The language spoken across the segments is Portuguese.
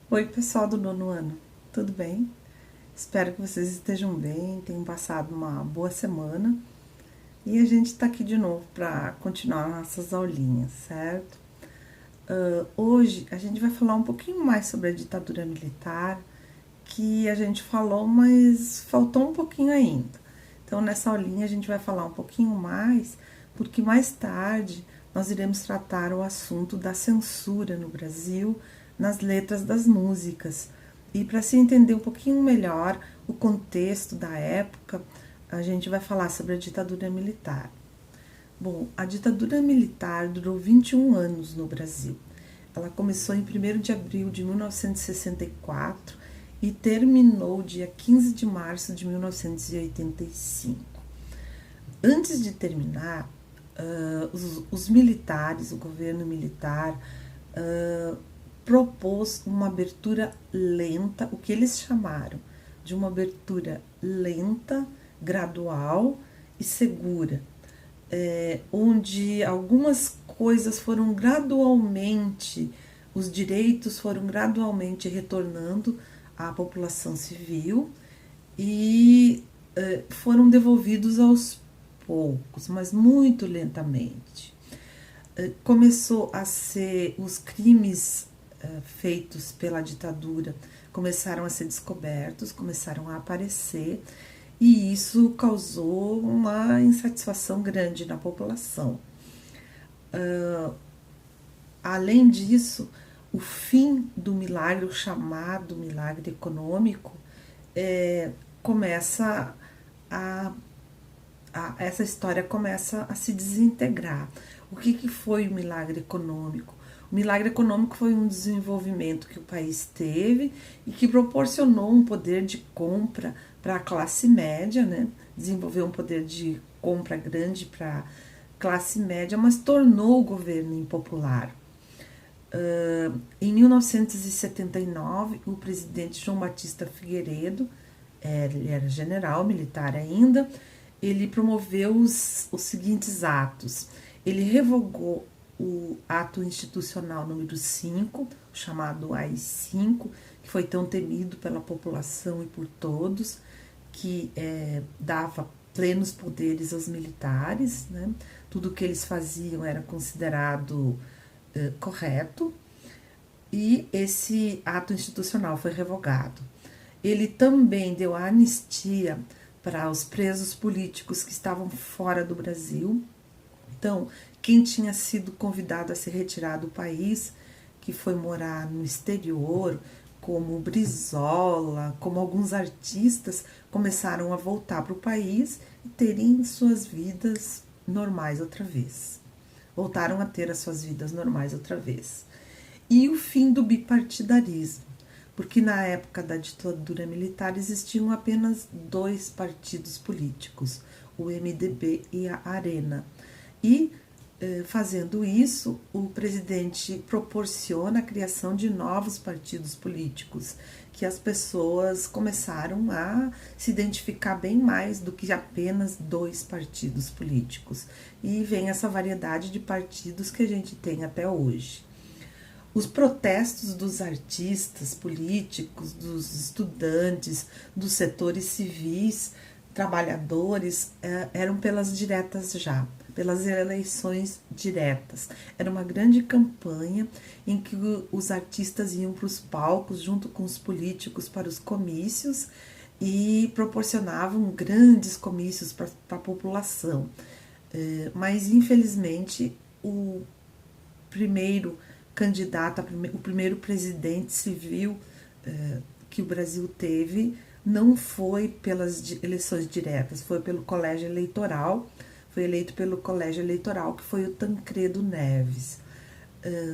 Oi, pessoal do nono ano, tudo bem? Espero que vocês estejam bem, tenham passado uma boa semana e a gente está aqui de novo para continuar nossas aulinhas, certo? Hoje a gente vai falar um pouquinho mais sobre a ditadura militar, que a gente falou, mas faltou um pouquinho ainda. Então, nessa aulinha a gente vai falar um pouquinho mais, porque mais tarde nós iremos tratar o assunto da censura no Brasil nas letras das músicas. E para se entender um pouquinho melhor o contexto da época, a gente vai falar sobre a ditadura militar. Bom, a ditadura militar durou 21 anos no Brasil. Ela começou em 1º de abril de 1964 e terminou dia 15 de março de 1985. Antes de terminar, os militares, o governo militar, propôs uma abertura lenta, o que eles chamaram de uma abertura lenta, gradual e segura, onde algumas coisas foram gradualmente, os direitos foram gradualmente retornando à população civil e foram devolvidos aos poucos, mas muito lentamente. Começou a ser os crimes feitos pela ditadura começaram a ser descobertos, começaram a aparecer e isso causou uma insatisfação grande na população. Além disso, o fim do milagre, o chamado milagre econômico, começa essa história começa a se desintegrar. O que foi o milagre econômico? O milagre econômico foi um desenvolvimento que o país teve e que proporcionou um poder de compra para a classe média, né? Desenvolveu um poder de compra grande para a classe média, mas tornou o governo impopular. Em 1979, o presidente João Batista Figueiredo, ele era general militar ainda, ele promoveu os seguintes atos. Ele revogou o ato institucional número 5, chamado AI-5, que foi tão temido pela população e por todos, que dava plenos poderes aos militares, né? Tudo que eles faziam era considerado correto, e esse ato institucional foi revogado. Ele também deu a anistia para os presos políticos que estavam fora do Brasil. Então, quem tinha sido convidado a se retirar do país, que foi morar no exterior, como Brizola, como alguns artistas, começaram a voltar para o país e terem suas vidas normais outra vez. Voltaram a ter as suas vidas normais outra vez. E o fim do bipartidarismo, porque na época da ditadura militar existiam apenas 2 partidos políticos, o MDB e a Arena. E fazendo isso, o presidente proporciona a criação de novos partidos políticos, que as pessoas começaram a se identificar bem mais do que apenas 2 partidos políticos. E vem essa variedade de partidos que a gente tem até hoje. Os protestos dos artistas, políticos, dos estudantes, dos setores civis, trabalhadores, eram pelas diretas já, pelas eleições diretas. Era uma grande campanha em que os artistas iam para os palcos junto com os políticos para os comícios e proporcionavam grandes comícios para a população. Mas, infelizmente, o primeiro candidato, o primeiro presidente civil que o Brasil teve não foi pelas eleições diretas, foi pelo colégio eleitoral, foi eleito pelo colégio eleitoral, que foi o Tancredo Neves.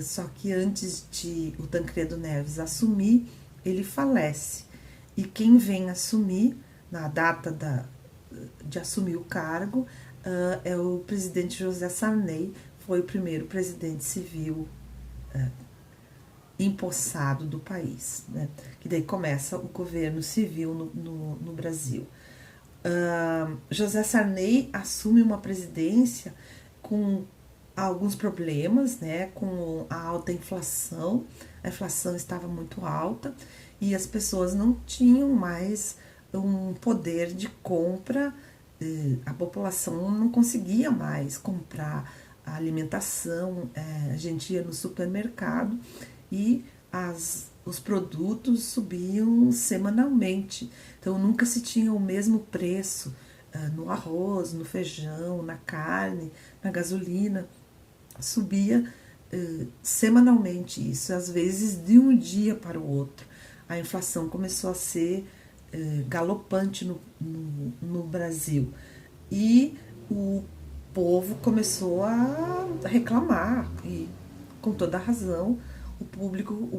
Só que antes de o Tancredo Neves assumir, ele falece. E quem vem assumir, na data de assumir o cargo, é o presidente José Sarney, foi o primeiro presidente civil empossado do país, né? Que daí começa o governo civil no Brasil. José Sarney assume uma presidência com alguns problemas, né, com a alta inflação. A inflação estava muito alta e as pessoas não tinham mais um poder de compra, a população não conseguia mais comprar a alimentação, a gente ia no supermercado e os produtos subiam semanalmente, então nunca se tinha o mesmo preço no arroz, no feijão, na carne, na gasolina, subia semanalmente isso, às vezes de um dia para o outro. A inflação começou a ser galopante no Brasil e o povo começou a reclamar e com toda a razão o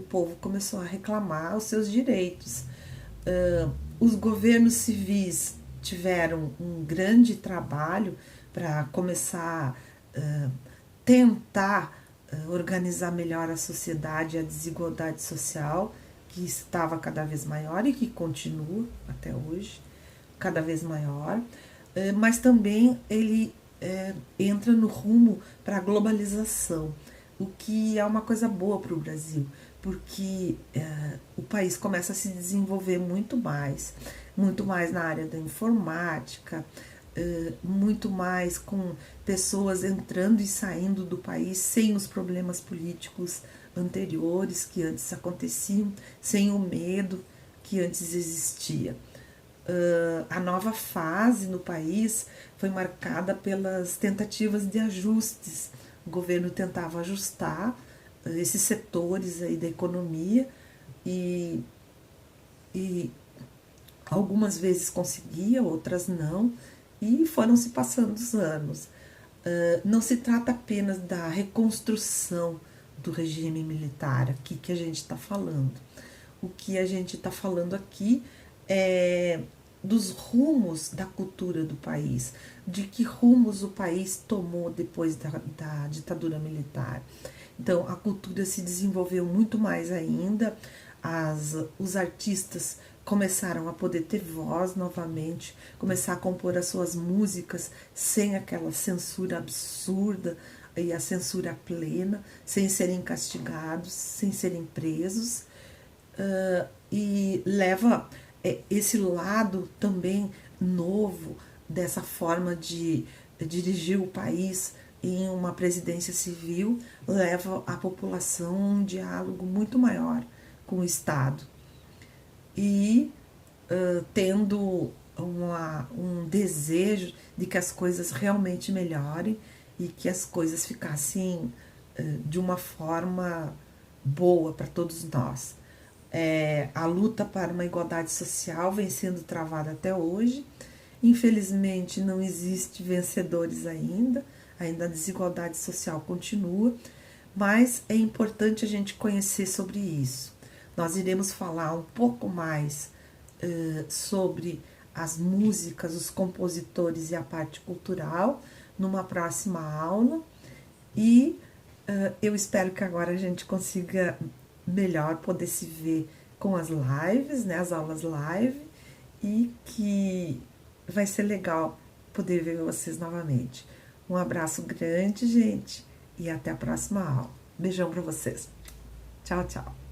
povo começou a reclamar os seus direitos. Os governos civis tiveram um grande trabalho para começar a tentar organizar melhor a sociedade e a desigualdade social, que estava cada vez maior e que continua até hoje, cada vez maior, mas também ele entra no rumo para a globalização, o que é uma coisa boa para o Brasil, porque o país começa a se desenvolver muito mais na área da informática, muito mais com pessoas entrando e saindo do país sem os problemas políticos anteriores que antes aconteciam, sem o medo que antes existia. A nova fase no país foi marcada pelas tentativas de ajustes. O governo tentava ajustar esses setores aí da economia e algumas vezes conseguia, outras não, e foram se passando os anos. Não se trata apenas da reconstrução do regime militar, aqui que a gente está falando. O que a gente está falando aqui é dos rumos da cultura do país, de que rumos o país tomou depois da ditadura militar. Então, a cultura se desenvolveu muito mais ainda, os artistas começaram a poder ter voz novamente, começar a compor as suas músicas sem aquela censura absurda e a censura plena, sem serem castigados, sem serem presos, e leva esse lado também novo dessa forma de dirigir o país em uma presidência civil, leva a população a um diálogo muito maior com o Estado. E tendo um desejo de que as coisas realmente melhorem e que as coisas ficassem de uma forma boa para todos nós. A luta para uma igualdade social vem sendo travada até hoje. Infelizmente, não existe vencedores ainda a desigualdade social continua, mas é importante a gente conhecer sobre isso. Nós iremos falar um pouco mais sobre as músicas, os compositores e a parte cultural numa próxima aula, e eu espero que agora a gente consiga melhor poder se ver com as lives, né, as aulas live, e que vai ser legal poder ver vocês novamente. Um abraço grande, gente, e até a próxima aula. Beijão para vocês. Tchau, tchau.